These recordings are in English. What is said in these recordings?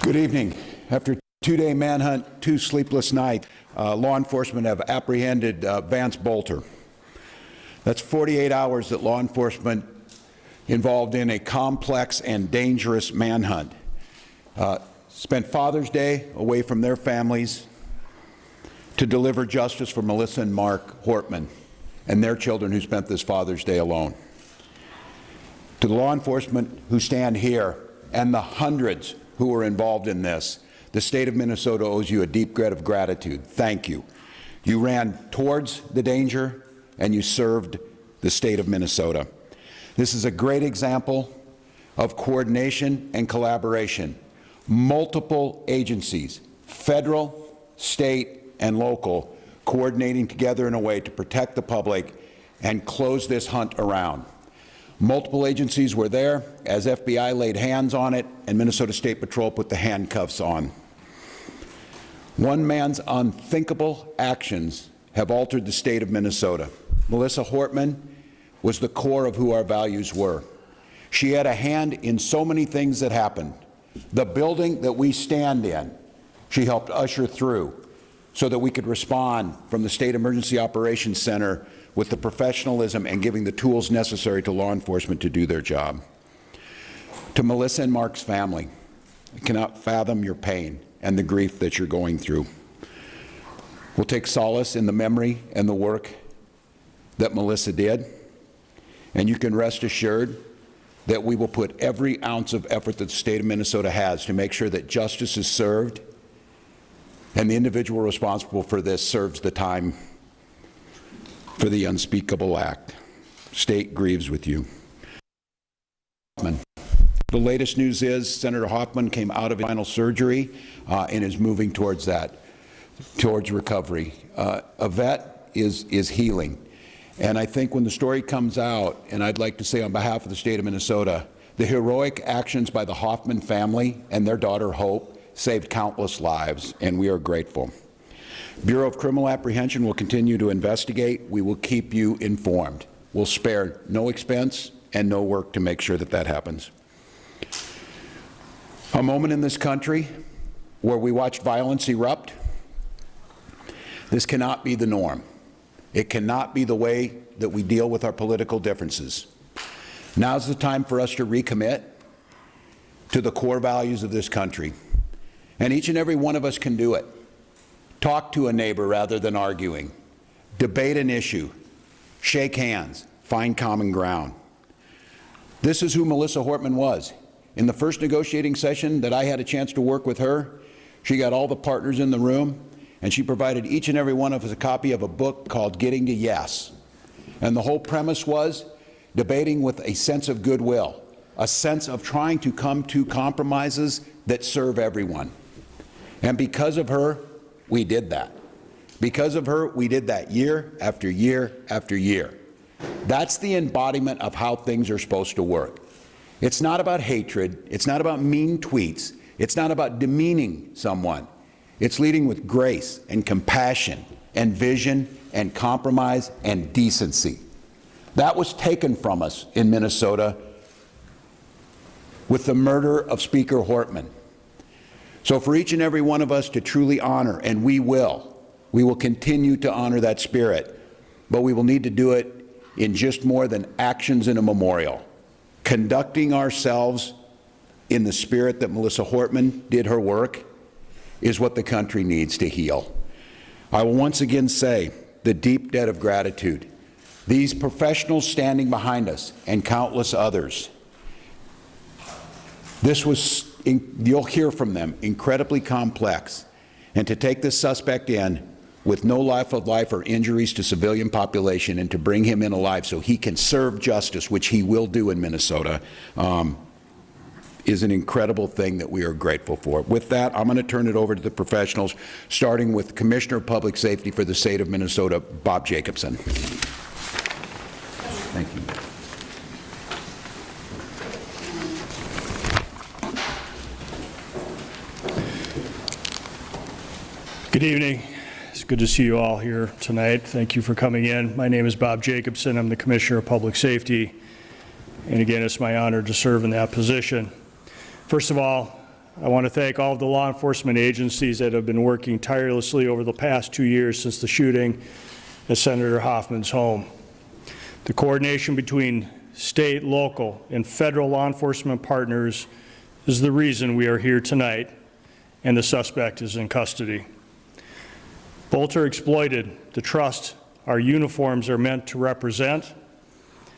Good evening. After a two-day manhunt, 2 sleepless nights, law enforcement have apprehended Vance Bolter. That's 48 hours that law enforcement involved in a complex and dangerous manhunt. Spent Father's Day away from their families to deliver justice for Melissa and Mark Hortman and their children who spent this Father's Day alone. To the law enforcement who stand here and the hundreds who were involved in this, the state of Minnesota owes you a deep debt of gratitude. Thank you. You ran towards the danger and you served the state of Minnesota. This is a great example of coordination and collaboration. Multiple agencies, federal, state, and local, coordinating together in a way to protect the public and close this hunt around. Multiple agencies were there as FBI laid hands on it and Minnesota State Patrol put the handcuffs on. One man's unthinkable actions have altered the state of Minnesota. Melissa Hortman was the core of who our values were. She had a hand in so many things that happened. The building that we stand in, she helped usher through so that we could respond from the State Emergency Operations Center with the professionalism and giving the tools necessary to law enforcement to do their job. To Melissa and Mark's family, I cannot fathom your pain and the grief that you're going through. We'll take solace in the memory and the work that Melissa did, and you can rest assured that we will put every ounce of effort that the state of Minnesota has to make sure that justice is served and the individual responsible for this serves the time for the unspeakable act. State grieves with you. The latest news is Senator Hoffman came out of final surgery and is moving towards that, towards recovery. Yvette is healing. And I think when the story comes out, and I'd like to say on behalf of the state of Minnesota, the heroic actions by the Hoffman family and their daughter Hope saved countless lives, and we are grateful. Bureau of Criminal Apprehension will continue to investigate. We will keep you informed. We'll spare no expense and no work to make sure that that happens. A moment in this country where we watch violence erupt. This cannot be the norm. It cannot be the way that we deal with our political differences. Now's the time for us to recommit to the core values of this country. And each and every one of us can do it. Talk to a neighbor rather than arguing. Debate an issue. Shake hands. Find common ground. This is who Melissa Hortman was. In the first negotiating session that I had a chance to work with her, she got all the partners in the room, and she provided each and every one of us a copy of a book called Getting to Yes. And the whole premise was debating with a sense of goodwill, a sense of trying to come to compromises that serve everyone. And because of her, we did that. Because of her, we did that year after year after year. That's the embodiment of how things are supposed to work. It's not about hatred. It's not about mean tweets. It's not about demeaning someone. It's leading with grace and compassion and vision and compromise and decency. That was taken from us in Minnesota with the murder of Speaker Hortman. So for each and every one of us to truly honor, and we will continue to honor that spirit, but we will need to do it in just more than actions in a memorial. Conducting ourselves in the spirit that Melissa Hortman did her work is what the country needs to heal. I will once again say the deep debt of gratitude. These professionals standing behind us and countless others, this was, you'll hear from them, incredibly complex. And to take this suspect in with no life of life or injuries to civilian population and to bring him in alive so he can serve justice, which he will do in Minnesota, is an incredible thing that we are grateful for. With that, I'm going to turn it over to the professionals, starting with Commissioner of Public Safety for the state of Minnesota, Bob Jacobson. Thank you. Good evening. It's good to see you all here tonight. Thank you for coming in. My name is Bob Jacobson. I'm the Commissioner of Public Safety. And again, it's my honor to serve in that position. First of all, I want to thank all of the law enforcement agencies that have been working tirelessly over the past 2 years since the shooting at Senator Hoffman's home. The coordination between state, local, and federal law enforcement partners is the reason we are here tonight, and the suspect is in custody. Bolter exploited the trust our uniforms are meant to represent.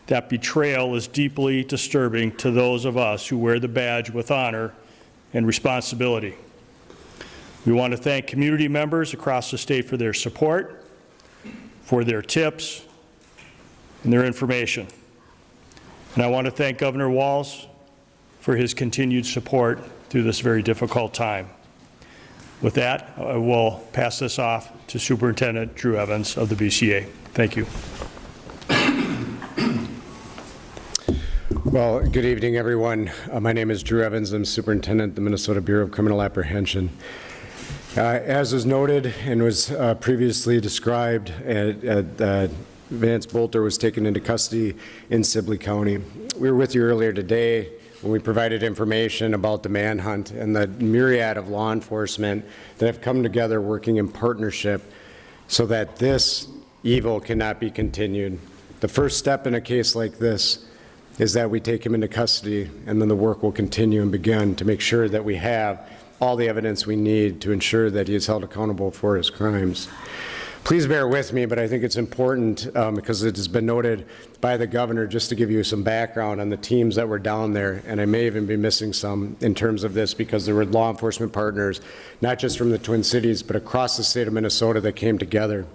That betrayal is deeply disturbing to those of us who wear the badge with honor and responsibility. We want to thank community members across the state for their support, for their tips, and their information. And I want to thank Governor Walz for his continued support through this very difficult time. With that, I will pass this off to Superintendent Drew Evans of the BCA. Thank you. Well, good evening, everyone. My name is Drew Evans. I'm Superintendent of the Minnesota Bureau of Criminal Apprehension. As was noted and was previously described, Vance Bolter was taken into custody in Sibley County. We were with you earlier today when we provided information about the manhunt and the myriad of law enforcement that have come together working in partnership so that this evil cannot be continued. The first step in a case like this is that we take him into custody, and then the work will continue and begin to make sure that we have all the evidence we need to ensure that he is held accountable for his crimes. Please bear with me, but I think it's important because it has been noted by the governor, just to give you some background on the teams that were down there, and I may even be missing some in terms of this because there were law enforcement partners, not just from the Twin Cities, but across the state of Minnesota that came together.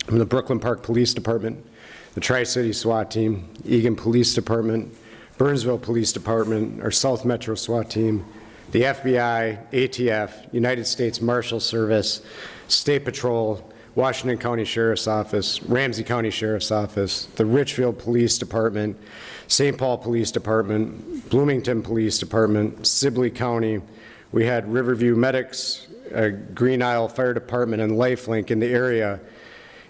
From the Brooklyn Park Police Department, the Tri-City SWAT Team, Eagan Police Department, Burnsville Police Department, our South Metro SWAT Team, the FBI, ATF, United States Marshal Service, State Patrol, Washington County Sheriff's Office, Ramsey County Sheriff's Office, the Richfield Police Department, St. Paul Police Department, Bloomington Police Department, Sibley County. We had Riverview Medics, Green Isle Fire Department, and Lifelink in the area,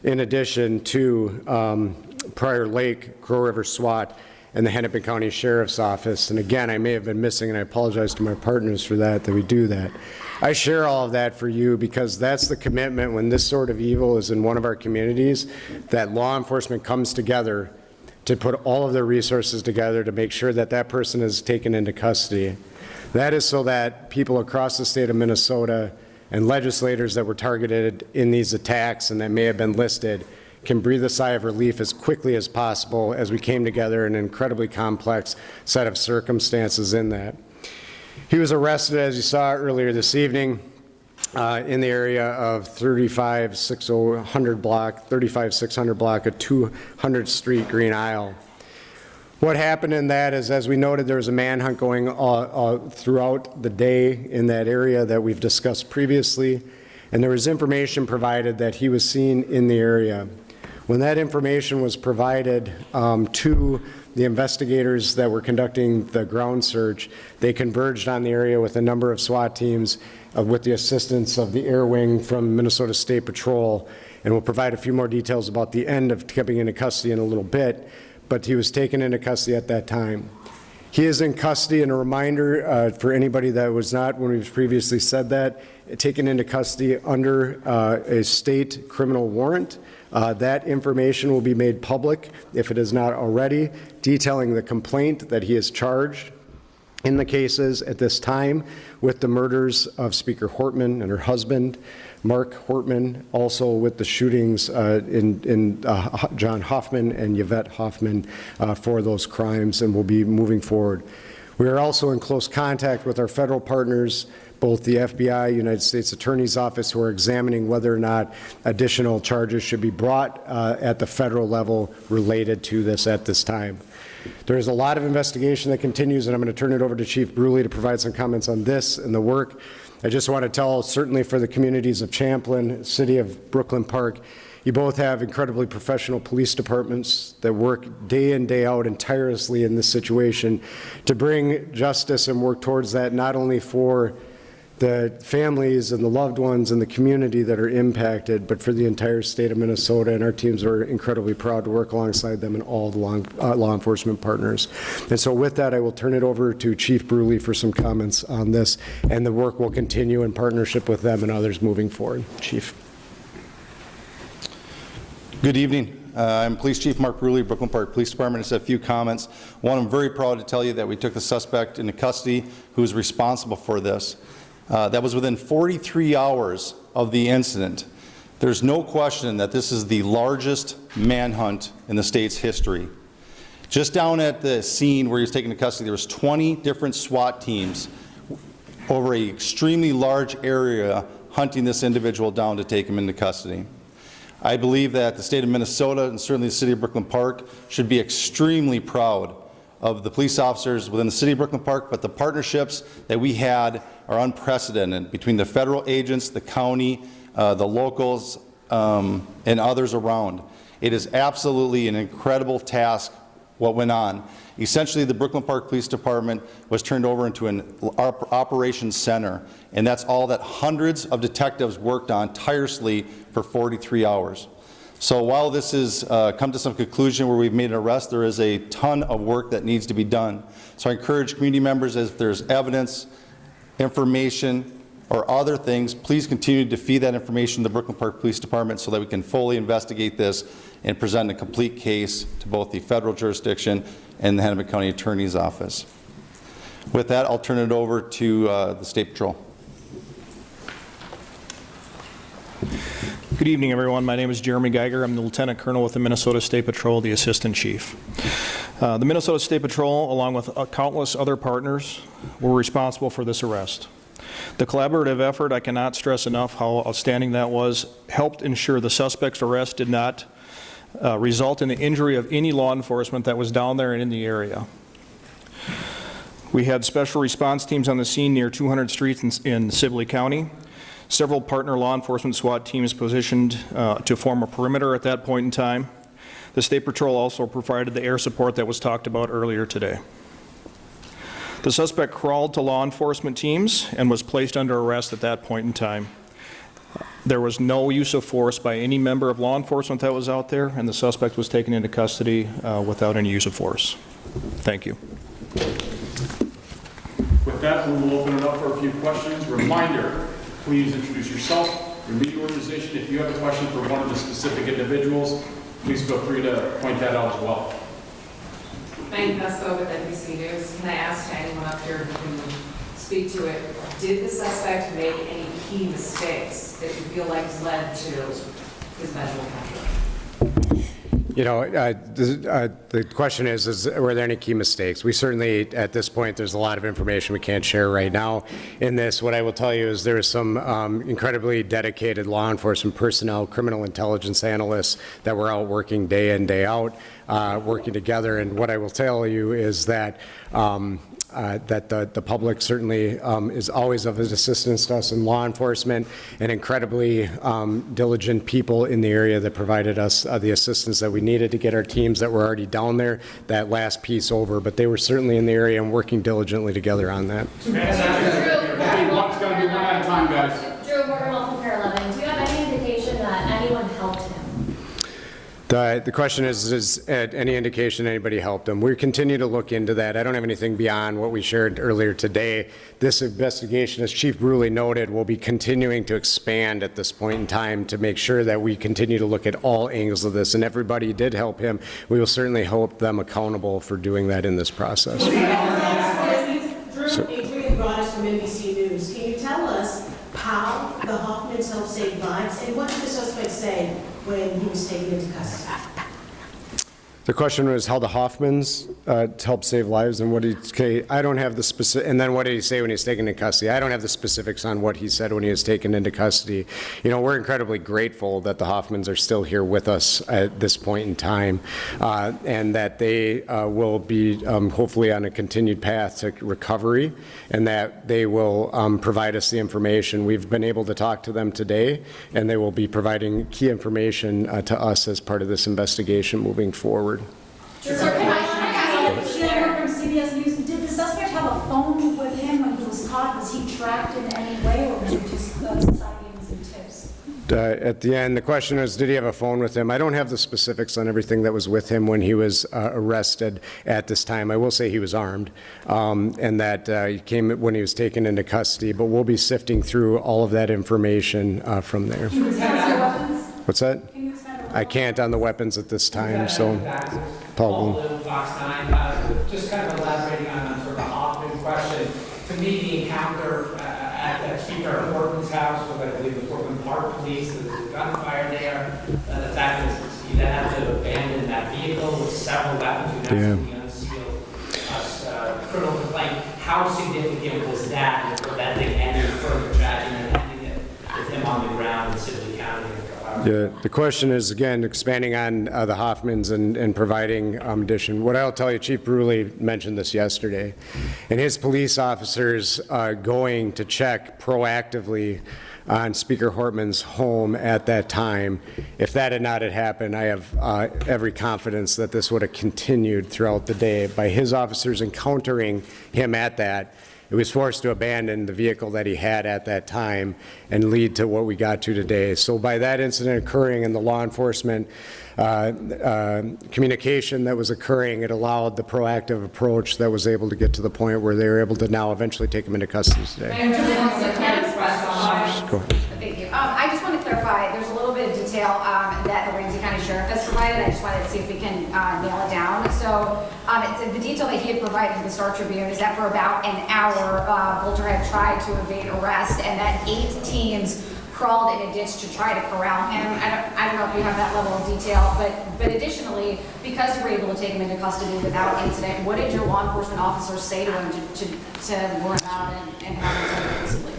in addition to Prior Lake, Crow River SWAT, and the Hennepin County Sheriff's Office. And again, I may have been missing, and I apologize to my partners for that we do that. I share all of that for you because that's the commitment when this sort of evil is in one of our communities, that law enforcement comes together to put all of their resources together to make sure that that person is taken into custody. That is so that people across the state of Minnesota and legislators that were targeted in these attacks and that may have been listed can breathe a sigh of relief as quickly as possible as we came together in an incredibly complex set of circumstances in that. He was arrested, as you saw earlier this evening, in the area of 35600 block of 200th Street, Green Isle. What happened in that is, as we noted, there was a manhunt going throughout the day in that area that we've discussed previously, and there was information provided that he was seen in the area. When that information was provided to the investigators that were conducting the ground search, they converged on the area with a number of SWAT teams with the assistance of the Air Wing from Minnesota State Patrol, and we'll provide a few more details about the end of coming into custody in a little bit, but he was taken into custody at that time. He is in custody, and a reminder for anybody that was not, when we've previously said that, taken into custody under a state criminal warrant. That information will be made public, if it is not already, detailing the complaint that he is charged in the cases at this time with the murders of Speaker Hortman and her husband, Mark Hortman, also with the shootings in John Hoffman and Yvette Hoffman for those crimes, and will be moving forward. We are also in close contact with our federal partners, both the FBI, United States Attorney's Office, who are examining whether or not additional charges should be brought at the federal level related to this at this time. There is a lot of investigation that continues, and I'm going to turn it over to Chief Bruley to provide some comments on this and the work. I just want to tell, certainly for the communities of Champlin, city of Brooklyn Park, you both have incredibly professional police departments that work day in, day out and tirelessly in this situation to bring justice and work towards that, not only for the families and the loved ones and the community that are impacted, but for the entire state of Minnesota. And our teams are incredibly proud to work alongside them and all the law enforcement partners. And so with that, I will turn it over to Chief Bruley for some comments on this, and the work will continue in partnership with them and others moving forward. Chief. Good evening. I'm Police Chief Mark Bruley, Brooklyn Park Police Department. Just a few comments. One, I'm very proud to tell you that we took the suspect into custody who is responsible for this. That was within 43 hours of the incident. There's no question that this is the largest manhunt in the state's history. Just down at the scene where he was taken into custody, there was 20 different SWAT teams over an extremely large area hunting this individual down to take him into custody. I believe that the state of Minnesota and certainly the city of Brooklyn Park should be extremely proud of the police officers within the city of Brooklyn Park, but the partnerships that we had are unprecedented between the federal agents, the county, the locals, and others around. It is absolutely an incredible task what went on. Essentially, the Brooklyn Park Police Department was turned over into an operations center, and that's all that hundreds of detectives worked on tirelessly for 43 hours. So while this has come to some conclusion where we've made an arrest, there is a ton of work that needs to be done. So I encourage community members, if there's evidence, information, or other things, please continue to feed that information to the Brooklyn Park Police Department so that we can fully investigate this and present a complete case to both the federal jurisdiction and the Hennepin County Attorney's Office. With that, I'll turn it over to the State Patrol. Good evening, everyone. My name is Jeremy Geiger. I'm the Lieutenant Colonel with the Minnesota State Patrol, the Assistant Chief. The Minnesota State Patrol, along with countless other partners, were responsible for this arrest. The collaborative effort, I cannot stress enough how outstanding that was, helped ensure the suspect's arrest did not result in the injury of any law enforcement that was down there and in the area. We had special response teams on the scene near 200 streets in Sibley County. Several partner law enforcement SWAT teams positioned to form a perimeter at that point in time. The State Patrol also provided the air support that was talked about earlier today. The suspect crawled to law enforcement teams and was placed under arrest at that point in time. There was no use of force by any member of law enforcement that was out there, and the suspect was taken into custody without any use of force. Thank you. With that, we will open it up for a few questions. Reminder, please introduce yourself, your media organization. If you have a question for one of the specific individuals, please feel free to point that out as well. Maggie Pesco with NBC News. Can I ask anyone up here who can speak to it, did the suspect make any key mistakes that you feel like led to his mental capture? You know, the question is were there any key mistakes? We certainly, at this point, there's a lot of information we can't share right now in this. What I will tell you is there is some incredibly dedicated law enforcement personnel, criminal intelligence analysts that were out working day in, day out, working together. And what I will tell you is that that the public certainly is always of assistance to us in law enforcement, and incredibly diligent people in the area that provided us the assistance that we needed to get our teams that were already down there that last piece over. But they were certainly in the area and working diligently together on that. It's going to be one at a time, guys. Drew Morgan from Fair 11. Do you have any indication that anyone helped him? The question is any indication anybody helped him? We continue to look into that. I don't have anything beyond what we shared earlier today. This investigation, as Chief Bruley noted, will be continuing to expand at this point in time to make sure that we continue to look at all angles of this. And everybody did help him. We will certainly hold them accountable for doing that in this process. Drew, Adrian Broadus from NBC News. Can you tell us how the Hoffmans helped save lives, and what did the suspect say when he was taken into custody? The question was how the Hoffmans helped save lives, and what did he say? I don't have the specific, and then what did he say when he was taken into custody? I don't have the specifics on what he said when he was taken into custody. You know, we're incredibly grateful that the Hoffmans are still here with us at this point in time, and that they will be hopefully on a continued path to recovery, and that they will provide us the information. We've been able to talk to them today, and they will be providing key information to us as part of this investigation moving forward. Sir, can I ask you from CBS News, did the suspect have a phone with him when he was was caught, was he tracked in any way, or was it just sightings and tips? At the end, the question is, did he have a phone with him? I don't have the specifics on everything that was with him when he was arrested at this time. I will say he was armed, and that he came when he was taken into custody, but we'll be sifting through all of that information from there. Can you expand on weapons? What's that? Can you expand on I can't on the weapons at this time, so Paul Paul. Little, Fox 9, just kind of elaborating on sort of the Hoffman question. To me, the encounter at Speaker Horton's house, with I believe the Portland Park Police, there was a gunfire there. The fact is, you then have to abandon that vehicle with several weapons. You have to unseal criminal complaint. How significant was that for that thing ending further tragedy and ending it with him on the ground and simply counting it? Yeah, the question is, again, expanding on the Hoffmans and providing addition. What I'll tell you, Chief Bruley mentioned this yesterday, and his police officers going to check proactively on Speaker Hortman's home at that time. If that had not happened, I have every confidence that this would have continued throughout the day. By his officers encountering him at that, it was forced to abandon the vehicle that he had at that time and lead to what we got to today. So by that incident occurring and the law enforcement communication that was occurring, it allowed the proactive approach that was able to get to the point where they were able to now eventually take him into custody today. And just one second, Go ahead. Thank you. I just want to clarify, there's a little bit of detail that the Ramsey County Sheriff has provided. I just wanted to see if we can nail it down. So it's the detail that he had provided to the Star Tribune is that for about an hour, Bolter had tried to evade arrest, and that 8 teams crawled in a ditch to try to corral him. I don't know if you have that level of detail, but additionally, because you were able to take him into custody without incident, what did your law enforcement officers say to him to warn out and have him peaceably?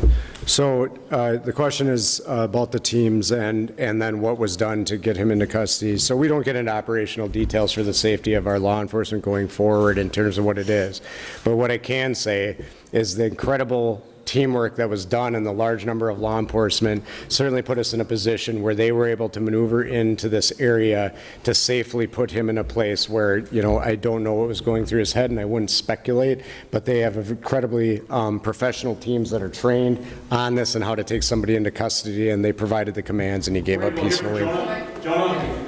So the question is about the teams and then what was done to get him into custody. So we don't get into operational details for the safety of our law enforcement going forward in terms of what it is. But what I can say is the incredible teamwork that was done and the large number of law enforcement certainly put us in a position where they were able to maneuver into this area to safely put him in a place where, you know, I don't know what was going through his head and I wouldn't speculate, but they have incredibly professional teams that are trained on this and how to take somebody into custody, and they provided the commands and he gave up peacefully.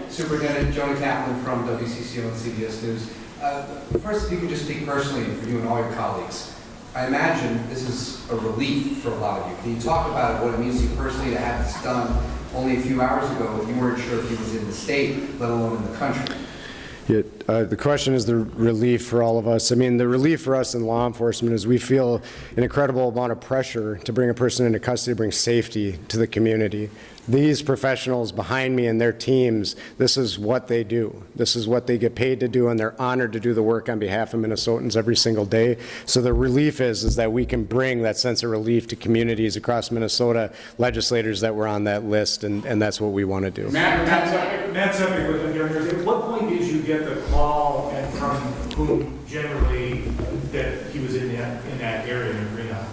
Superintendent Jonah Kaplan from WCCO and CBS News. First, if you can just speak personally for you and all your colleagues. I imagine this is a relief for a lot of you. Can you talk about what it means to you personally to have this done only a few hours ago? You weren't sure if he was in the state, let alone in the country. Yeah, the question is the relief for all of us. I mean, the relief for us in law enforcement is we feel an incredible amount of pressure to bring a person into custody, bring safety to the community. These professionals behind me and their teams, this is what they do. This is what they get paid to do, and they're honored to do the work on behalf of Minnesotans every single day. So the relief is that we can bring that sense of relief to communities across Minnesota, legislators that were on that list, and that's what we want to do. Matt Seppi with the New Yorker. At what point did you get the call and from whom generally that he was in that area in Reno?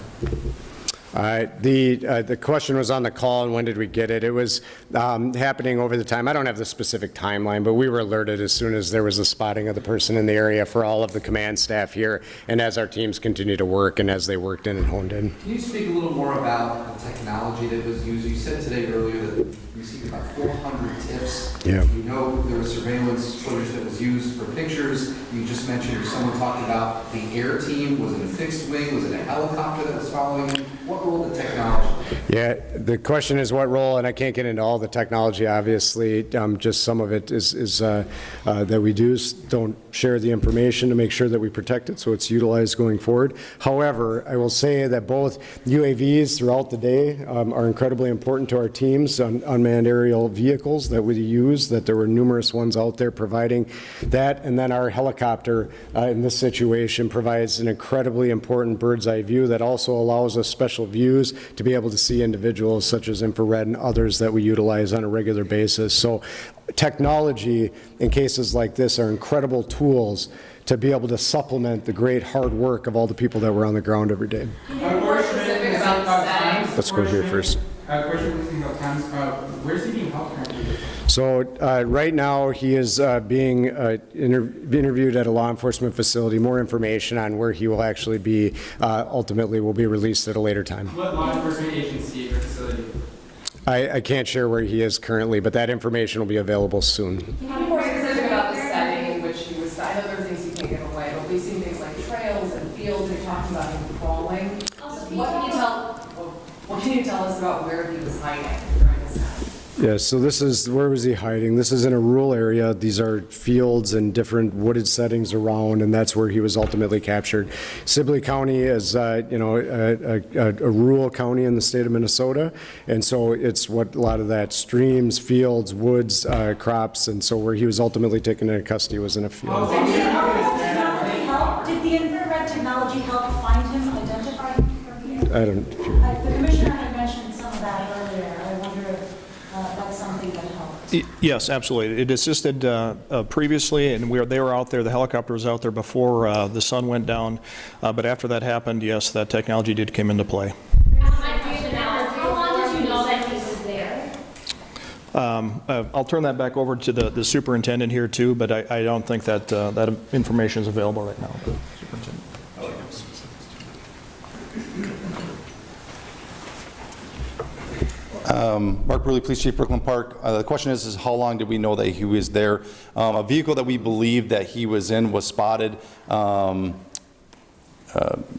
The question was on the call and when did we get it. It was happening over the time. I don't have the specific timeline, but we were alerted as soon as there was a spotting of the person in the area for all of the command staff here, and as our teams continue to work and as they worked in and honed in. Can you speak a little more about the technology that was used? You said today earlier that you received about 400 tips. Yeah. You know there was surveillance footage that was used for pictures. You just mentioned, or someone talked about the air team. Was it a fixed wing? Was it a helicopter that was following him? What role did technology? Yeah, the question is what role, and I can't get into all the technology, obviously. Just some of it is that we don't share the information to make sure that we protect it, so it's utilized going forward. However, I will say that both UAVs throughout the day are incredibly important to our teams on unmanned aerial vehicles that we use, that there were numerous ones out there providing that, and then our helicopter in this situation provides an incredibly important bird's eye view that also allows us special views to be able to see individuals such as infrared and others that we utilize on a regular basis. So technology in cases like this are incredible tools to be able to supplement the great hard work of all the people that were on the ground every day. More specific about the settings. Let's go here first. Question with King of Times. Where's he being held currently? So right now, he is being interviewed at a law enforcement facility. More information on where he will actually be ultimately will be released at a later time. What law enforcement agency or facility? I can't share where he is currently, but that information will be available soon. Can you be more specific about the setting in which he was, I know there are things you can't give away, but we've seen things like trails and fields, you're talking about him crawling. What can you tell us about where he was hiding during this time? Yeah, so this is, where was he hiding? This is in a rural area. These are fields and different wooded settings around, and that's where he was ultimately captured. Sibley County is, you know, a rural county in the state of Minnesota, and so it's what a lot of that streams, fields, woods, crops, and so where he was ultimately taken into custody was in a field. Did the infrared technology help find him, identify him from here? I don't. The commissioner had mentioned some of that earlier. I wonder if that's something that helped. Yes, absolutely. It assisted previously, and they were out there, the helicopter was out there before the sun went down, but after that happened, yes, that technology did come into play. How long did you know that he was there? I'll turn that back over to the superintendent here too, but I don't think that that information is available right now. Superintendent. Mark Bruley, Police Chief, Brooklyn Park. The question is how long did we know that he was there? A vehicle that we believed that he was in was spotted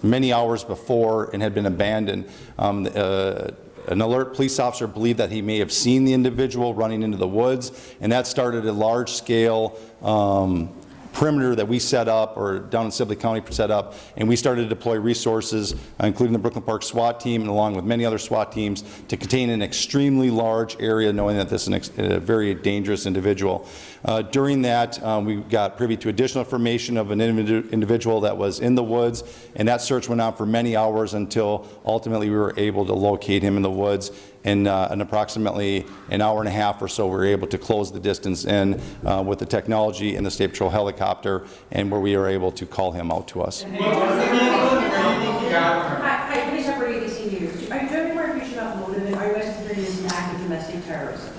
many hours before and had been abandoned. An alert police officer believed that he may have seen the individual running into the woods, and that started a large-scale perimeter that we set up, or down in Sibley County set up, and we started to deploy resources, including the Brooklyn Park SWAT team, and along with many other SWAT teams, to contain an extremely large area, knowing that this is a very dangerous individual. During that, we got privy to additional information of an individual that was in the woods, and that search went on for many hours until ultimately we were able to locate him in the woods. In approximately an hour and a half or so, we were able to close the distance in with the technology and the State Patrol helicopter, and where we were able to call him out to us. Hi, Police Shepherd, ABC News. Are you doing more information about motive, and are you guys considering this an act of domestic terrorism?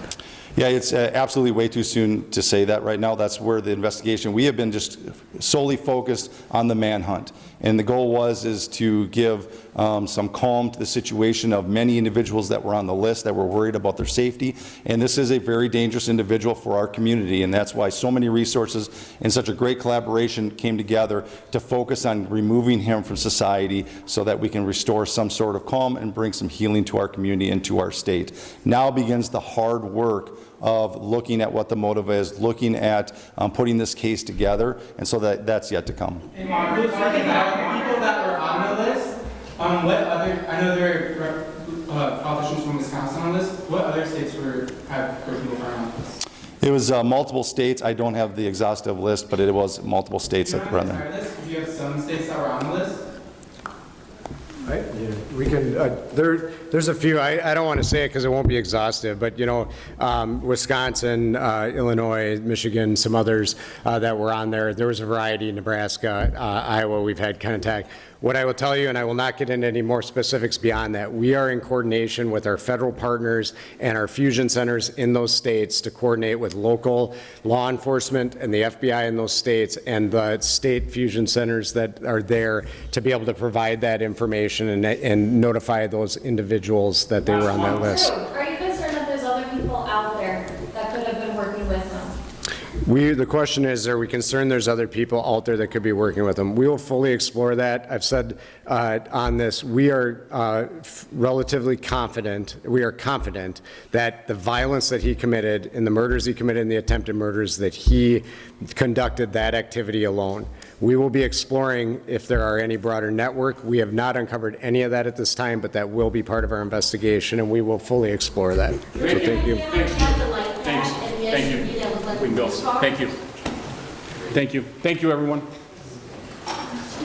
Yeah, it's absolutely way too soon to say that right now. That's where the investigation, we have been just solely focused on the manhunt. And the goal is to give some calm to the situation of many individuals that were on the list that were worried about their safety. And this is a very dangerous individual for our community, and that's why so many resources and such a great collaboration came together to focus on removing him from society so that we can restore some sort of calm and bring some healing to our community and to our state. Now begins the hard work of looking at what the motive is, looking at putting this case together, and so that's yet to come. And Mark, the people that were on the list, what other, I know there are politicians from Wisconsin on this, what other states have people that are on this? It was multiple states. I don't have the exhaustive list, but it was multiple states that were on there. Do you have some states that were on the list? We can, there's a few, I don't want to say it because it won't be exhaustive, but, you know, Wisconsin, Illinois, Michigan, some others that were on there. There was a variety in Nebraska, Iowa, we've had contact. What I will tell you, and I will not get into any more specifics beyond that, we are in coordination with our federal partners and our fusion centers in those states to coordinate with local law enforcement and the FBI in those states and the state fusion centers that are there to be able to provide that information and notify those individuals that they were on that list. Are you concerned that there's other people out there that could have been working with them? The question is, are we concerned there's other people out there that could be working with them? We will fully explore that. I've said on this, we are relatively confident, we are confident that the violence that he committed and the murders he committed and the attempted murders, that he conducted that activity alone. We will be exploring if there are any broader network. We have not uncovered any of that at this time, but that will be part of our investigation, and we will fully explore that. So thank you. Thanks. Thank you. We can go. Thank you. Thank you. Thank you, everyone.